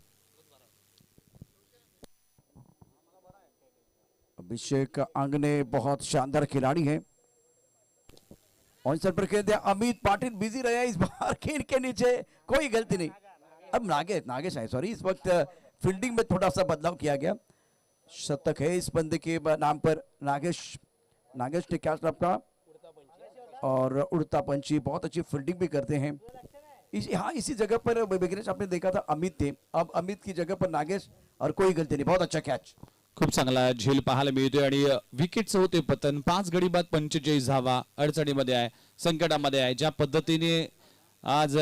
अभिषेक आंगने बहुत शानदार खिलाड़ी हैं। ऑन साइड पर खेल दिया, अमित पाटिल बिजी रहे इस बार, खेल के नीचे कोई गलती नहीं। अब नागेश है, सॉरी, इस वक्त फील्डिंग में थोड़ा सा बदलाव किया गया। शतक है इस बंदे के नाम पर, नागेश ने क्या का और उड़ता पंछी, बहुत अच्छी फील्डिंग भी करते हैं। इसी जगह पर विग्नेश आपने देखा था अमित थे, अब अमित की जगह पर नागेश, और कोई गलती नहीं, बहुत अच्छा कैच। खूप चांगला झेल पाहायला मिळतोय आणि विकेटचं होते पतन। 5 गडी बाद 45 धावा, अडचणीमध्ये आहे, संकटामध्ये आहे। ज्या पद्धतीने आज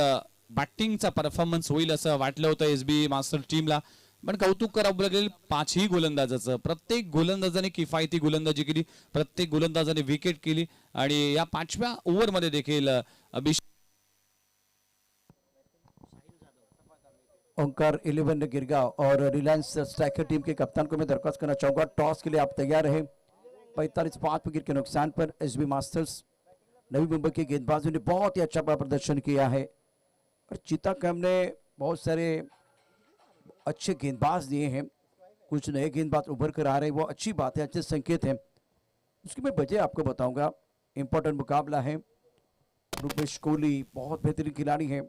बॅटिंगचा परफॉर्मन्स होईल असं वाटलं होतं एसबी मास्टर टीमला, पण कौतुक करावं लागेल 5ही गोलंदाजाचं। प्रत्येक गोलंदाजाने किफायती गोलंदाजी केली, प्रत्येक गोलंदाजाने विकेट केली आणि या 5व्या ओव्हर मध्ये देखील अभिषेक ओंकार 11 गिरगांव और रिलायंस स्ट्राइकर टीम के कप्तान को मैं दरख्वास्त करना चाहूंगा, टॉस के लिए आप तैयार रहे। 45 विकेट के नुकसान पर एसबी मास्टर्स नवी मुंबई के गेंदबाजों ने बहुत ही अच्छा प्रदर्शन किया है और चीता कैंप ने बहुत सारे अच्छे गेंदबाज दिए हैं, कुछ नए गेंदबाज उभर कर आ रहे हैं, वो अच्छी बात है, अच्छे संकेत हैं। उसकी मैं वजह आपको बताऊंगा। इंपॉर्टेंट मुकाबला है, रुपेश कोहली बहुत बेहतरीन खिलाड़ी है,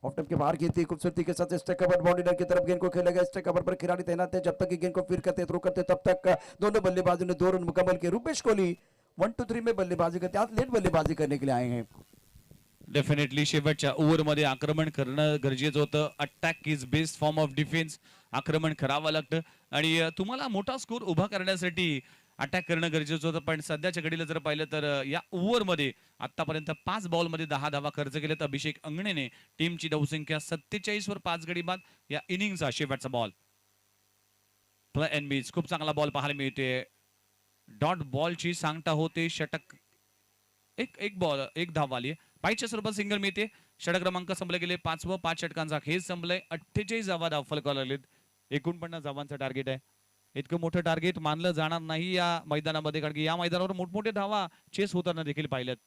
ऑफ टॉप के बाहर खेलती खूबसूरती के साथ स्ट्राइक कवर बाउंड्री लाइन की तरफ गेंद को खेला गया। स्ट्राइक कवर पर खिलाड़ी तैनात है, जब तक कि गेंद को फिर करते थ्रो करते तब तक दोनों बल्लेबाजों ने 2 रन मुकम्मल किए। रुपेश कोहली 1-2-3 में बल्लेबाजी करते, आज लेट बल्लेबाजी करने के लिए आए हैं। डेफिनेटली शेवटच्या ओव्हरमध्ये आक्रमण करणं गरजेचं होतं. Attack is best form of defence. आक्रमण करावं लागतं आणि तुम्हाला मोठा स्कोर उभा करण्यासाठी अटॅक करणं गरजेचं होतं. पण सध्याच्या घडीला जर पाहिलं तर या ओव्हरमध्ये आतापर्यंत 5 बॉलमध्ये 10 धावा खर्च केलेत अभिषेक अंगणेने. टीमची धावसंख्या 47 वर 5 गडी बाद. या इनिंगचा शेवटचा बॉल प्ले एन बीज. खूप चांगला बॉल पाहायला मिळते. डॉट बॉलची सांगता होते. षटक एक बॉल एक धाव आली. 5च्या स्वरूपात सिंगल मिळते. षटक क्रमांक संपले गेले. 5व 5 षटकांचा खेळ संपलाय. 48 धावा धाव फलकाला लागलेत. 49 धावांचं टार्गेट आहे. इतकं मोठं टार्गेट मानलं जाणार नाही या मैदानामध्ये, कारण की या मैदानावर मोठमोठे धावा चेस होताना देखील पाहिल्यात.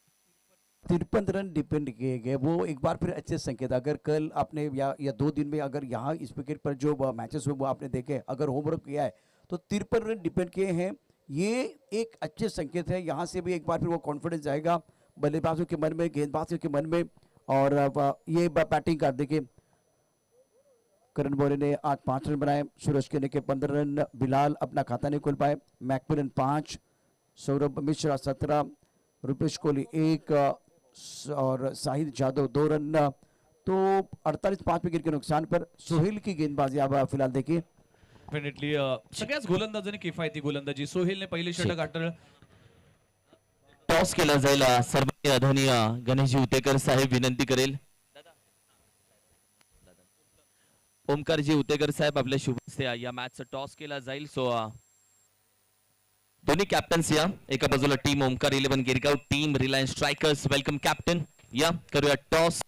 53 रन डिपेंड किए गए, वो एक बार फिर अच्छे संकेत. अगर कल आपने या 2 दिन में अगर यहाँ इस विकेट पर जो मैचेस हुए वो आपने देखे, अगर होमवर्क किया है तो 53 रन डिपेंड किए हैं. ये एक अच्छे संकेत है. यहाँ से भी एक बार फिर वो कॉन्फिडेंस जाएगा बल्लेबाजों के मन में, गेंदबाजों के मन में. और ये बैटिंग कर देखिए, करण बोरे ने आज 5 रन बनाए. सूरज केने के 15 रन. बिलाल अपना खाता नहीं खोल पाए. मैकमिलन 5, सौरभ मिश्रा 17, रुपेश कोहली 1 और साहिद जादव 2 रन. तो 48 विकेट के नुकसान पर सोहेल की गेंदबाजी आप फिलहाल देखिए. डेफिनेटली सगळ्याच गोलंदाजांनी किफायती गोलंदाजी. सोहेलने पहिले षटक अटळ. टॉस केला जाईल. सर्वांनी आदरणीय गणेशजी उतेकर साहेब विनंती करेल. ओमकारजी उतेकर साहेब आपल्या शुभ हस्ते या मॅचचा टॉस केला जाईल. सो दोन्ही कॅप्टन्स या. एका बाजूला team Omkar 11 Girgaon, team Reliance strikers. Welcome captain. या करूया टॉस.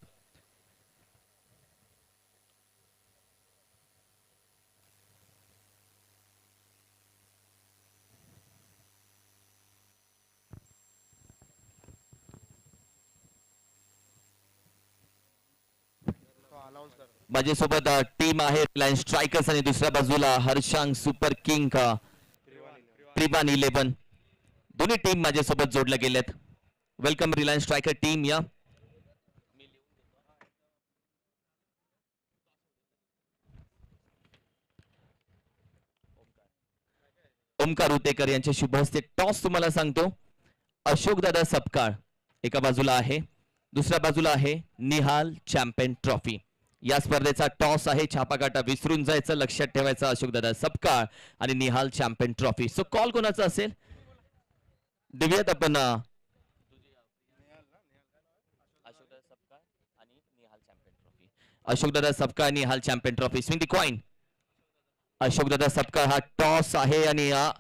माझ्यासोबत टीम आहे रिलायन्स स्ट्रायकर्स आणि दुसऱ्या बाजूला हर्षांग सुपर किंग त्रिबान 11. दोन्ही टीम माझ्यासोबत जोडल्या गेल्यात. Welcome Reliance striker team. या ओमकार उतेकर यांच्या शुभ हस्ते टॉस तुम्हाला सांगतो. अशोक दादा सपकाळ एका बाजूला आहे, दुसऱ्या बाजूला आहे निहाल चॅम्पियन ट्रॉफी. या स्पर्धेचा टॉस आहे. छापाकाटा विसरून जायचं, लक्षात ठेवायचं. अशोक दादा सपकाळ आणि Nihal champion trophy. So call कोणाचा असेल देऊयात आपण. अशोक दादा सपकाळ आणि Nihal champion trophy. Swing the coin. Ashok Dada Sapkal हा टॉस आहे आणि हा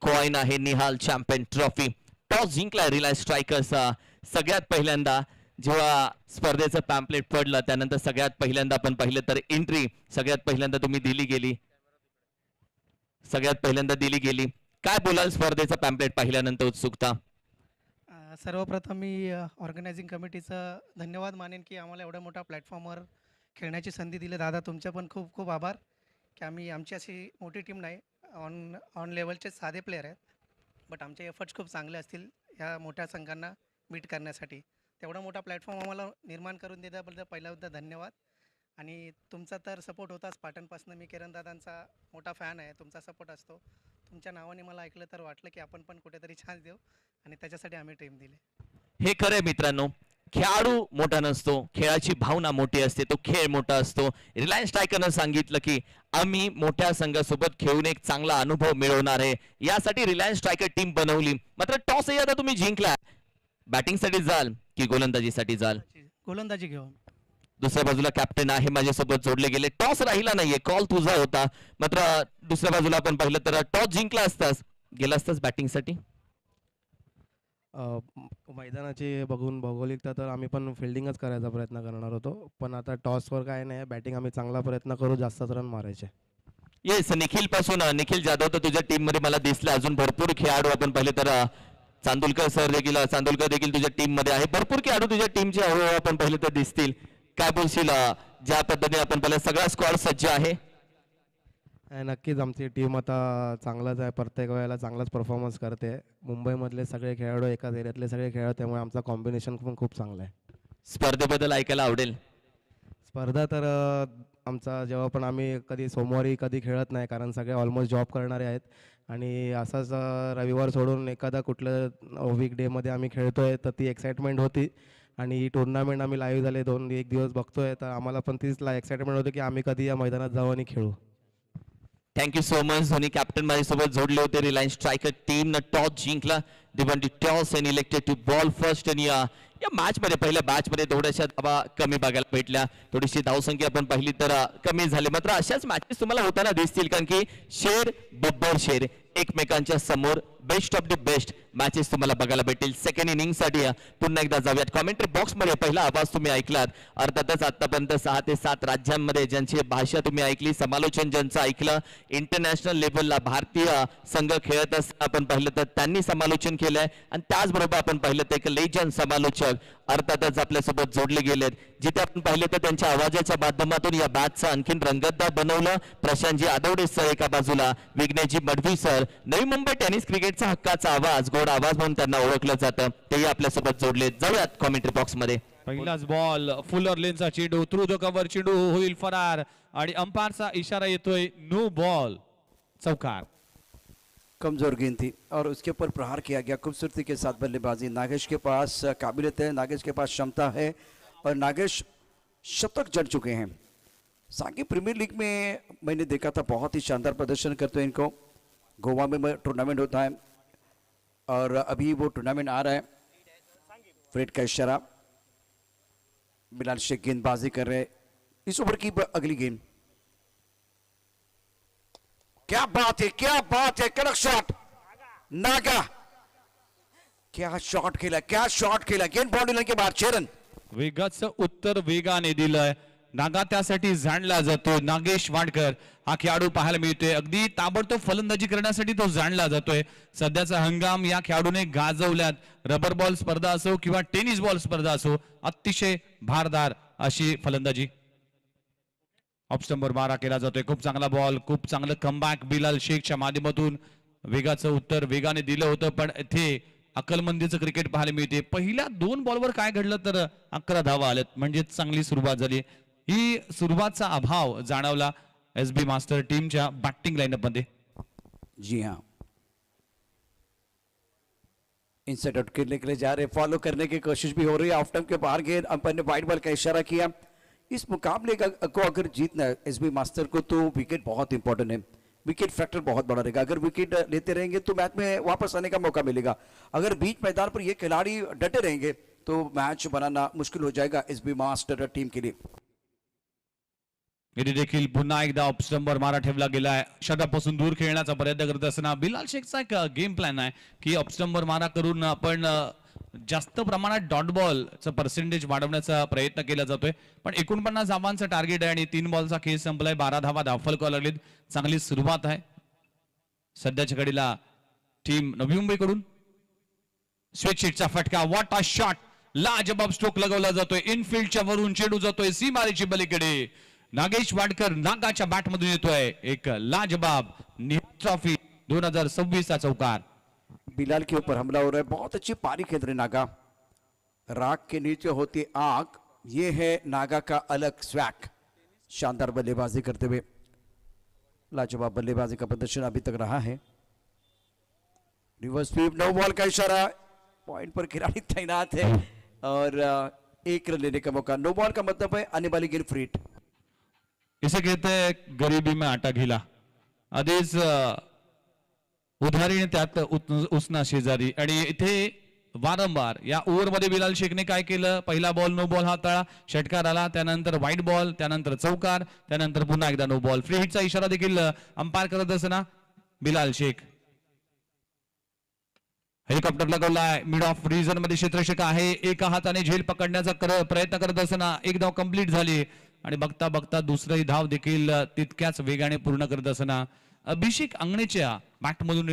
कॉइन आहे निहाल चॅम्पियन ट्रॉफी. टॉस जिंकलाय रिलायन्स स्ट्रायकर्स. सगळ्यात पहिल्यांदा जेव्हा स्पर्धेचं पॅम्पलेट पडलं त्यानंतर सगळ्यात पहिल्यांदा आपण पाहिलं तर एंट्री सगळ्यात पहिल्यांदा तुम्ही दिली गेली. काय बोलाल स्पर्धेचं पॅम्पलेट पाहिल्यानंतर उत्सुकता? सर्वप्रथम मी ऑर्गनायझिंग कमिटीचं धन्यवाद मानेन की आम्हाला एवढ्या मोठ्या प्लॅटफॉर्मवर खेळण्याची संधी दिली. दादा तुमचे पण खूप खूप आभार की आमची अशी मोठी टीम नाही, ऑन लेवलचे साधे प्लेयर आहेत, बट आमचे एफर्ट्स खूप चांगले असतील ह्या मोठ्या संघांना मीट करण्यासाठी. तेवढा मोठा प्लॅटफॉर्म आम्हाला निर्माण करून दिल्याबद्दल पहिल्यांदा धन्यवाद. आणि तुमचा तर सपोर्ट होताच पाटणपासून. मी किरणदादांचा मोठा फॅन आहे. तुमचा सपोर्ट असतो. तुमच्या नावाने मला ऐकलं तर वाटलं की आपण पण कुठेतरी चान्स देऊ आणि त्याच्यासाठी आम्ही टीम दिली. हे खरंय मित्रांनो, खेळाडू मोठा नसतो, खेळाची भावना मोठी असते, तो खेळ मोठा असतो. रिलायन्स स्ट्रायकरनं सांगितलं की आम्ही मोठ्या संघासोबत खेळून एक चांगला अनुभव मिळवणार आहे, यासाठी रिलायन्स स्ट्रायकर टीम बनवली. मात्र टॉस आता तुम्ही जिंकला. बॅटिंगसाठी जाल की गोलंदाजीसाठी जाल? गोलंदाजी घेऊन. दुसऱ्या बाजूला कॅप्टन आहे माझ्यासोबत जोडले गेले. टॉस राहिला नाहीये, कॉल तुझा होता. मात्र दुसऱ्या बाजूला आपण पाहिलं तर टॉस जिंकला असतास, गेला असतास बॅटिंगसाठी. मैदानाची बघून भौगोलिकता तर आम्ही पण फिल्डिंगच करायचा प्रयत्न करणार होतो, पण आता टॉसवर काय नाही, बॅटिंग आम्ही चांगला प्रयत्न करू, जास्तच रन मारायचे. येस, निखिल पासून निखिल जाधव तर तुझ्या टीम मध्ये मला दिसला. अजून भरपूर खेळाडू आपण पाहिले तर चांदोलकर देखील तुझ्या टीम मध्ये आहे. भरपूर खेळाडू तुझ्या टीमचे हळूहळू आपण पाहिले तर दिसतील. काय बोलशील, ज्या पद्धतीने आपण पाहिलं सगळा स्क्वॉड सज्ज आहे? नक्कीच आमची टीम आता चांगलाच आहे, प्रत्येक वेळेला चांगलाच परफॉर्मन्स करते. मुंबईमधले सगळे खेळाडू, एकाच एरियातले सगळे खेळाडू, त्यामुळे आमचा कॉम्बिनेशन पण खूप चांगला आहे. स्पर्धेबद्दल ऐकायला आवडेल. स्पर्धा तर आमचा जेव्हा पण आम्ही कधी सोमवारी कधी खेळत नाही, कारण सगळे ऑलमोस्ट जॉब करणारे आहेत आणि असाच रविवार सोडून एखादा कुठलं वीकडेमध्ये आम्ही खेळतोय, तर ती एक्साइटमेंट होती आणि ही टुर्नामेंट आम्ही लाईव्ह झाले 1 दिवस बघतोय, तर आम्हाला पण तीच एक्साइटमेंट होतं की आम्ही कधी या मैदानात जाऊ आणि खेळू. Thank you so much. Dhoni captain माझ्यासोबत जोडले होते. रिलायन्स स्ट्रायकर टीमनं टॉस जिंकला. They won toss and elected to bowl first. आणि या मॅचमध्ये पहिल्या मॅचमध्ये थोड्याशा धावा कमी बघायला भेटल्या. थोडीशी धावसंख्या आपण पाहिली तर कमी झाली. मात्र अशाच मॅचेस तुम्हाला होताना दिसतील, कारण की शेर बब्बर शेर एकमेकांच्या समोर best of the best matches तुम्हाला बघायला भेटेल. सेकंड इनिंग साठी पुन्हा एकदा जाऊयात कॉमेंट्री बॉक्स मध्ये. पहिला आवाज तुम्ही ऐकलात. अर्थातच आतापर्यंत 6 ते 7 राज्यांमध्ये ज्यांची भाषा तुम्ही ऐकली, समालोचन ज्यांचं ऐकलं, इंटरनॅशनल लेवलला भारतीय संघ खेळत असताना आपण पाहिलं तर त्यांनी समालोचन केलंय. आणि त्याचबरोबर आपण पाहिलं तर एक लेजंड समालोचक अर्थातच आपल्यासोबत जोडले गेलेत, जिथे आपण पाहिलं तर त्यांच्या आवाजाच्या माध्यमातून या बॅचचं आणखीन रंगतदार बनवलं. प्रशांतजी आदवडे सर एका बाजूला, विघ्नेशजी मडवी सर, नवी मुंबई टेनिस क्रिकेटचा हक्काचा आवाज, गोड आवाज म्हणून त्यांना ओळखलं जातं, तेही आपल्यासोबत जोडले. जाऊयात कॉमेंट्री बॉक्स मध्ये. पहिलाच बॉल फुलर लेनचा चेंडू थ्रू द कव्हर, चेंडू होईल फरार आणि अंपायरचा इशारा येतोय नो बॉल, चौकार. कमजोर गेंद थी और उसके ऊपर प्रहार किया गया. खूबसूरती के साथ बल्लेबाजी. नागेश के पास काबिलियत है, नागेश के पास क्षमता है और नागेश शतक जड़ चुके हैं. सांगी प्रीमियर लीग में मैंने देखा था, बहुत ही शानदार प्रदर्शन करते हैं इनको. गोवा में टूर्नामेंट होता है और अभी वो टूर्नामेंट आ रहा है. फ्रेड का इशारा. बिलाल शेख गेंदबाजी कर रहे. इस ओवर की अगली गेंद. क्या बात है, क्या बात है, कड़क शॉट. नागा क्या शॉट खेला, क्या शॉट खेला. गेंद बाउंड्री लाइन के बाहर. चेरन वेगाचं उत्तर वेगाने दिलंय. नागा त्यासाठी जाणला जातोय. नागेश वाडकर हा खेळाडू पाहायला मिळतोय. अगदी ताबडतोब फलंदाजी करण्यासाठी तो जाणला जातोय. सध्याचा हंगाम या खेळाडूने गाजवल्यात. रबर बॉल स्पर्धा असो किंवा टेनिस बॉल स्पर्धा असो, अतिशय भारदार अशी फलंदाजी. ऑफ स्टंपवर मारा केला जातोय. खूप चांगला बॉल, खूप चांगलं कमबॅक बिलाल शेखच्या माध्यमातून. वेगाचं उत्तर वेगाने दिलं होतं, पण इथे अकलमंदीचं क्रिकेट पाहायला मिळते. पहिल्या 2 बॉलवर काय घडलं तर 11 धावा आल्यात, म्हणजे चांगली सुरुवात झाली. ही सुरुवातचा अभाव जाणवला एसबी मास्टर टीमच्या बॅटिंग लाईनअप मध्ये. जी हाँ, इनसेट आउट खेलने के लिए जा रहे, फॉलो करने की कोशिश भी हो रही है. ऑफ टर्म के बाहर गेंद. अंपायर ने वाइड बॉल का इशारा किया. इस मुकाबले को अगर जीतना है एसबी मास्टर को, तो विकेट बहुत इंपॉर्टेंट है. विकेट फैक्टर बहुत बड़ा रहेगा. अगर विकेट लेते रहेंगे तो मैच में वापस आने का मौका मिलेगा. अगर बीच मैदान पर ये खिलाड़ी डटे रहेंगे तो मैच बनाना मुश्किल हो जाएगा एसबी मास्टर टीम के लिए. इथे देखील पुन्हा एकदा ऑफ स्टंपवर मारा ठेवला गेलाय. षटकापासून दूर खेळण्याचा प्रयत्न करत असताना बिलाल शेखचा एक गेम प्लॅन आहे की ऑफ स्टंपवर मारा करून आपण जास्त प्रमाणात डॉट बॉलचं पर्सेंटेज वाढवण्याचा प्रयत्न केला जातोय. पण 49 धावांचं टार्गेट आहे आणि 3 बॉलचा खेळ संपलाय. 12 धावा धावफलकावर लागलीत. चांगली सुरुवात आहे सध्याच्या घडीला टीम नवी मुंबईकडून. स्वेटशीटचा फटका, व्हॉट अ शॉट. लाजबाब स्ट्रोक लगवला जातोय. इनफिल्डच्या वरून चेंडू जातोय सीमारेची पलीकडे. नागेश वाडकर नागाच्या बॅट मधून येतोय एक लाजबाब ट्रॉफी 2026 चा चौकार. बिलाल के ऊपर हमला हो रहा है. बहुत अच्छी पारी खेल रहे नागा. राख के नीचे होती आग, ये है नागा का अलग स्वैग. शानदार बल्लेबाजी करते हुए लाजवाब बल्लेबाजी का प्रदर्शन अभी तक रहा है. रिवर्स स्वीप, नो बॉल का इशारा. पॉइंट पर खिलाड़ी तैनात है और 1 रन लेने का मौका. नो बॉल का मतलब है आने वाली गेंद फ्री हिट. इसे कहते हैं गरीबी में आटा घिला. आधीच उधारीने त्यात उसना शेजारी. आणि इथे वारंवार या ओव्हरमध्ये बिलाल शेखने काय केलं, पहिला बॉल नो बॉल हाताळा, षटकार आला, त्यानंतर वाईट बॉल, त्यानंतर चौकार, त्यानंतर पुन्हा एकदा नो बॉल. फ्री हिटचा इशारा देखील अंपायर करत असताना बिलाल शेख. हेलिकॉप्टर लगवलाय. मिड ऑफ रिजन मध्ये क्षेत्ररक्षक आहे. एका हाताने झेल पकडण्याचा प्रयत्न करत असताना एक धाव कंप्लीट झाली आणि बघता बघता दुसरी धाव देखील तितक्याच वेगाने पूर्ण करत असताना अभिषेक अंगणेच्या बॅट मधून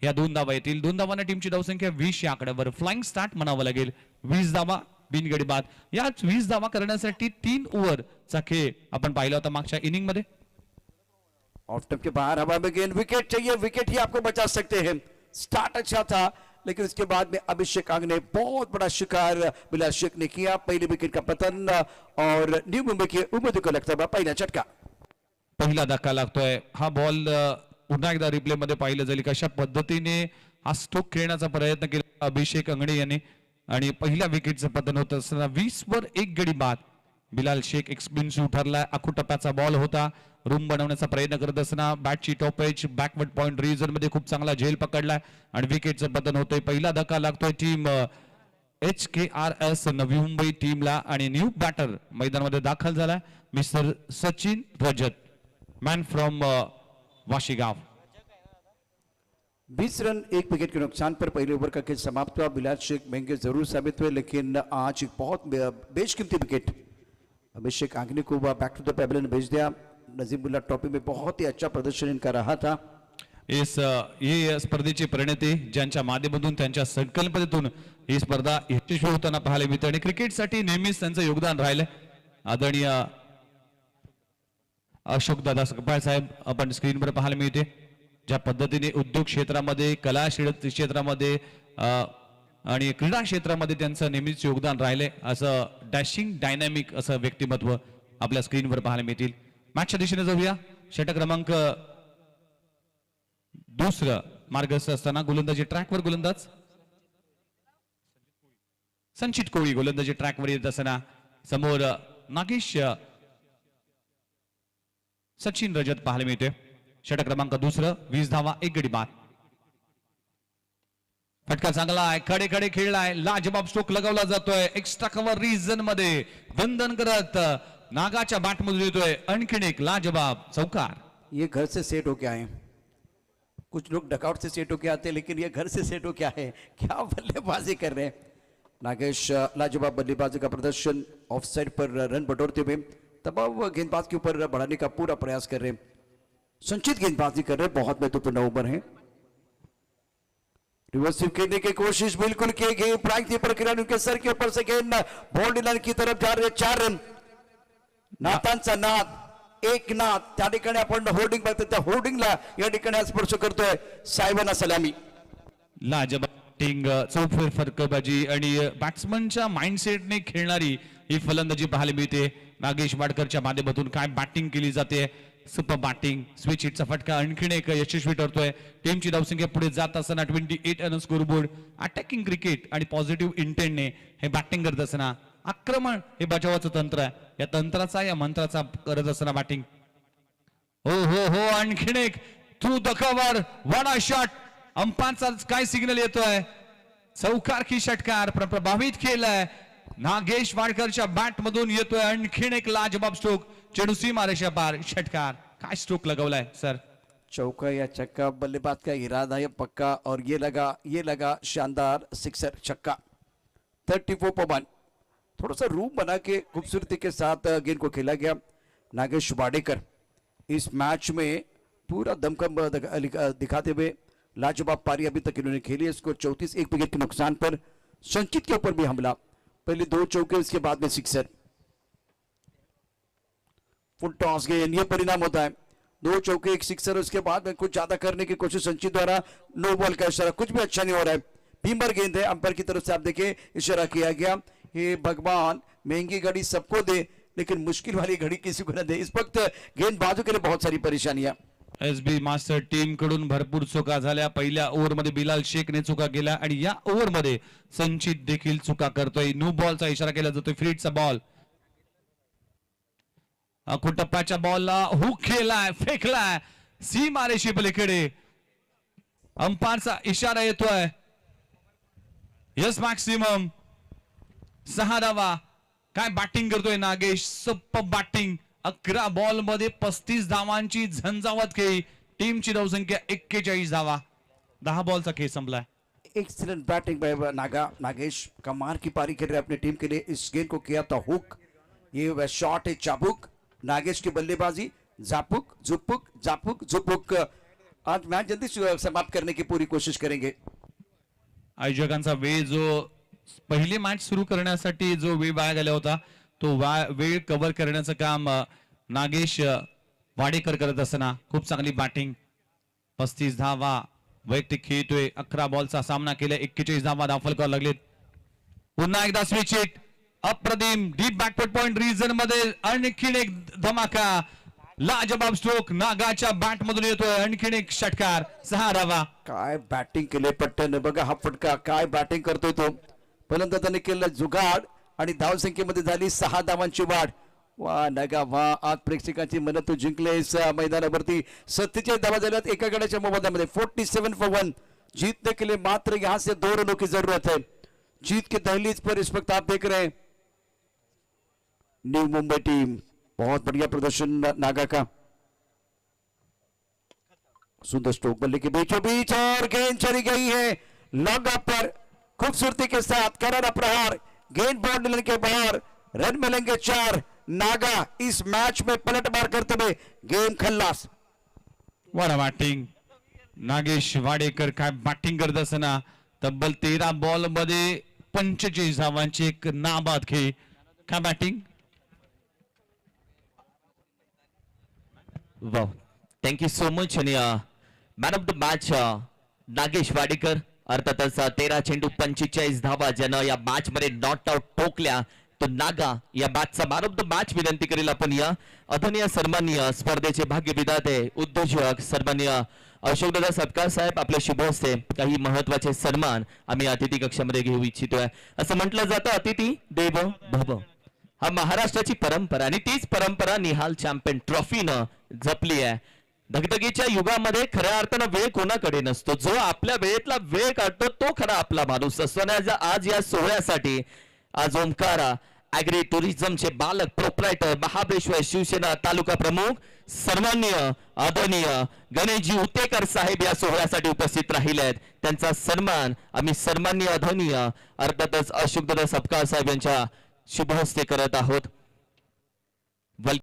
या 2 धावा येतील. 2 धावांना टीमची धावसंख्या 20 या आकड्यावर. फ्लाइंग स्टार्ट म्हणावं लागेल. 20 धावा बिनगडी बाद. या 20 धावा करण्यासाठी 3 ओव्हरचा खेळ आपण पाहिला होता मागच्या इनिंग मध्ये. ऑफ टर्म के बाहर हवा में गेंद. विकेट चाहिए, विकेट ही आपको बचा सकते हैं. स्टार्ट अच्छा था लेकिन उसके बाद में अभिषेक अंग ने बहुत बड़ा शिकार बिलाल शेख ने किया. पहले विकेट का पतन और न्यू मुंबई के उम्मीद को लगता है पहिला झटका. पहिला धक्का लागतोय. हा बॉल पुन्हा एकदा रिप्ले मध्ये पाहिलं जाईल कशा पद्धतीने हा स्ट्रोक खेळण्याचा प्रयत्न केला अभिषेक अंगणे यांनी. आणि पहिल्या विकेटचं पतन होत असताना 20 वर 1 गडी बाद. बिलाल शेख एक्सपिरियन्स ठरलाय. आखू टप्प्याचा बॉल होता. रूम बनवण्याचा प्रयत्न करत असताना बॅटची top edge backward point region मध्ये खूप चांगला झेल पकडलाय आणि विकेटचं पतन होतंय. पहिला धक्का लागतोय टीम HKRS नवी मुंबई टीमला आणि न्यू बॅटर मैदानामध्ये दाखल झाला mister Sachin Rajat, man from Washigaon. 20 run 1 wicket के नुकसान पर पहले ओवर का खेल समाप्त हुआ. बिलाल शेख महंगे जरूर साबित हुए, लेकिन आज एक बहुत बेशकीमती विकेट अभिषेक आंगने को बैक टू द पेवेलियन भेज दिया. नजीमुल्ला ट्रॉफी में बहुत ही अच्छा प्रदर्शन इनका रहा था. ही स्पर्धेची परिणती ज्यांच्या माध्यमातून त्यांच्या संकल्पनेतून ही स्पर्धा यशस्वी होताना पाहायला मिळते आणि क्रिकेटसाठी नेहमीच त्यांचं योगदान राहिलंय. आदरणीय अशोक दादा सकपाळ साहेब आपण स्क्रीनवर पाहायला मिळते. ज्या पद्धतीने उद्योग क्षेत्रामध्ये, कला क्षेत्रामध्ये आणि क्रीडा क्षेत्रामध्ये त्यांचं नेहमीच योगदान राहिलंय, असं डॅशिंग डायनॅमिक असं व्यक्तिमत्व आपल्या स्क्रीनवर पाहायला मिळतील. मॅचच्या दिशेने जाऊया. षटक क्रमांक 2 मार्गस्थ असताना गोलंदाजी ट्रॅकवर गोलंदाज संचित कोळी गोलंदाजी ट्रॅकवर येत असताना समोर नागेश सचिन रजत पाहायला मिळते. षटक क्रमांक 2 20 धावा 1 गडी बाद. फटका चांगला आहे. खडे खडे खेळलाय. लाजबाब स्ट्रोक लगावला जातोय. एक्स्ट्रा कव्हर रिजन मध्ये वंदन करत नागाच्या बॅट मधून येतोय आणखीन एक लाजबाब चौकार. ये घर से सेट होके आए. कुछ लोग डकआउट से सेट होके आते हैं, लेकिन ये घर से सेट होके आए. क्या बल्लेबाजी कर रहे हैं नागेश. लाजवाब बल्लेबाजी का प्रदर्शन. ऑफ साइड पर रन बटोरते हुए तमाम गेंदबाज के ऊपर बढ़ाने का पूरा प्रयास कर रहे हैं. संचित गेंदबाजी कर रहे हैं. बहुत महत्वपूर्ण ओवर है. रिवर्सिव खेलने की कोशिश बिल्कुल की गई. प्राइज की प्रक्रिया उनके सर के ऊपर से गेंद बाउंड्री लाइन की तरफ जा रही है. 4 रन. नाथांचा नाद, एक नाद. त्या ठिकाणी आपण होर्डिंग बघतो, त्या होर्डिंगला या ठिकाणी स्पर्श करतोय साहेबांना सलामी. लाजबाब बॅटिंग, चौफेर फटकेबाजी आणि बॅट्समनच्या माइंडसेटने खेळणारी ही फलंदाजी पाहायला मिळते. नागेश वाडकरच्या माध्यमातून काय बॅटिंग केली जाते. Super batting. स्विच हिटचा फटका आणखीन एक यशस्वी ठरतोय. टीमची धावसंख्या पुढे जात असताना 28 रन स्कोरबोर्ड. अटॅकिंग क्रिकेट आणि पॉझिटिव्ह इंटेंटने हे बॅटिंग करत असताना आक्रमण हे बचावाचं तंत्र आहे. या तंत्राचा या मंत्राचा करत असताना बॅटिंग. हो हो हो आणखीन एक through the cover. What a shot. अंपायरचा काय सिग्नल येतोय. चौकार की षटकार प्रभावित केलाय. नागेश वाडकरच्या बॅट मधून येतोय आणखीन एक लाजबाब स्ट्रोक. चेंडू सीमा रेषा पार. षटकार. काय स्ट्रोक लगवलाय सर. चौका या छक्का. बल्लेबाज का इरादा है पक्का और ये लगा शानदार सिक्सर छक्का. 34 पर 1. थोड़ा सा रूम बना के खूबसूरती के साथ गेंद को खेला गया. नागेश वाडेकर इस मैच में पूरा दमखम दिखाते हुए लाजवाब पारी अभी तक इन्होंने खेली है. स्कोर 34 1 विकेट के नुकसान पर. संचित के ऊपर भी हमला. पहले 2 चौके, उसके बाद में सिक्सर. फुल टॉस गेंद. ये परिणाम होता है. 2 चौके 1 सिक्सर. उसके बाद में कुछ ज्यादा करने की कोशिश संचित द्वारा. नो बॉल का इशारा. कुछ भी अच्छा नहीं हो रहा है. भीमर गेंद है. अंपायर की तरफ से आप देखिए इशारा किया गया. हे भगवान, महंगी घड़ी सबको दे, लेकिन मुश्किल वाली घड़ी किसी को न दे. इस वक्त गेंदबाजों के लिए बहुत सारी परेशानियां. SB मास्टर टीम कडून भरपूर चुका झाल्या. पहिल्या ओव्हर मध्ये बिलाल शेखने चुका केल्या आणि या ओव्हर मध्ये संचित देखील चुका करतोय. नो बॉलचा इशारा केला जातोय. फ्रीटचा बॉल. टप्प्याच्या बॉलला हुक केलाय, फेकलाय सीमारेषी पलीकडे. अंपायरचा इशारा येतोय. Yes maximum. 6 धावा. काय बॅटिंग करतोय नागेश. Super batting. 11 बॉल मध्ये 35 धावांची झंझावत खेळी. टीमची धावसंख्या 41 धावा. 10 बॉलचा खेळ संपलाय. Excellent batting by Nagesh. कमाल की पारी खेल रहे अपनी टीम के लिए. इस गेंद को किया था हुक. ये शॉट है चाबुक. नागेश की बल्लेबाजी. जापुक झुपुक जापुक झुपुक. आज मैच जल्दी समाप्त करने की पूरी कोशिश करेंगे. आयोजकांचा वेळ जो पहिली मॅच सुरू करण्यासाठी जो वेळ वाया गेला होता तो वेळ कव्हर करण्याचं काम नागेश वाडेकर करत असताना खूप चांगली बॅटिंग. 35 धावा वैयक्तिक खेळतोय. 11 बॉलचा सामना केला. 41 धावा दाखल लागलेत. पुन्हा एकदा स्विच हिट. अप्रतिम. डीप बॅकवर्ड पॉइंट रिजन मध्ये आणखीन एक धमाका. लाजबाब स्ट्रोक. नागाच्या बॅट मधून येतोय आणखीन एक षटकार. 6 धावा. काय बॅटिंग केले पट्टन. बघा हा फटका. काय बॅटिंग करतोय तो. फलंदाजांनी केलं जुगाड आणि धावसंख्येमध्ये झाली 6 धावांची वाढ. वा नगा वा, आज प्रेक्षकांची मन तू जिंकलेस. मैदानावरती 47 धावा झाल्यात एका गड्याच्या मोबदल्यामध्ये. 47 for 1 जीतने के लिए मात्र यहां से 2 रनों की जरूरत है. जीत के दहलीज पर इस वक्त आप देख रहे हैं न्यू मुंबई टीम. बहुत बढ़िया प्रदर्शन नागा का. सुंदर स्ट्रोक बल्ले के बीचों बीच और गेंद चली गई है लॉन्ग ऑफ पर. खूबसूरती के साथ करारा प्रहार. गेंद बाउंड्री के बाहर. रन मिलेंगे 4. नागा इस मैच में पलटवार करते हुए गेम खल्लास. वर बॅटिंग नागेश वाडेकर काय बॅटिंग करत असताना तब्बल 13 बॉल मध्ये 45 धावांची एक नाबाद खेळ. काय batting. Wow, thank you so much. आणि man of the match Nagesh Wadekar. अर्थातच 13 चेंडू 45 धावा ज्यानं या मॅच मध्ये नॉट आउट ठोकल्या तो नागा या मॅचचा मॅन ऑफ द मॅच विनंती करेल आपण. या अधनीय सन्माननीय स्पर्धेचे भाग्य विधाते उद्योजक सन्माननीय अशोकदादा सपकाळ साहेब आपल्या शुभ हस्ते काही महत्वाचे सन्मान आम्ही अतिथी कक्षामध्ये घेऊ इच्छितोय. असं म्हटलं जातं अतिथी देव भव. हा महाराष्ट्राची परंपरा आणि तीच परंपरा निहाल चॅम्पियन ट्रॉफीनं जपली आहे. धगधगीच्या युगामध्ये खऱ्या अर्थानं वेळ कोणाकडे नसतो. जो आपल्या वेळेतला वेळ काढतो तो खरा आपला माणूस असतो. आणि आज या सोहळ्यासाठी आज ओमकारा ॲग्री टुरिझमचे बालक प्रोप्रायटर महाबळेश्वर शिवसेना तालुका प्रमुख सन्माननीय आदरणीय गणेशजी उतेकर साहेब या सोहळ्यासाठी उपस्थित राहिले आहेत. त्यांचा सन्मान आम्ही सन्माननीय आदरणीय अर्थातच अशोकदादा सपकाळ साहेब यांच्या शुभ हस्ते करत आहोत.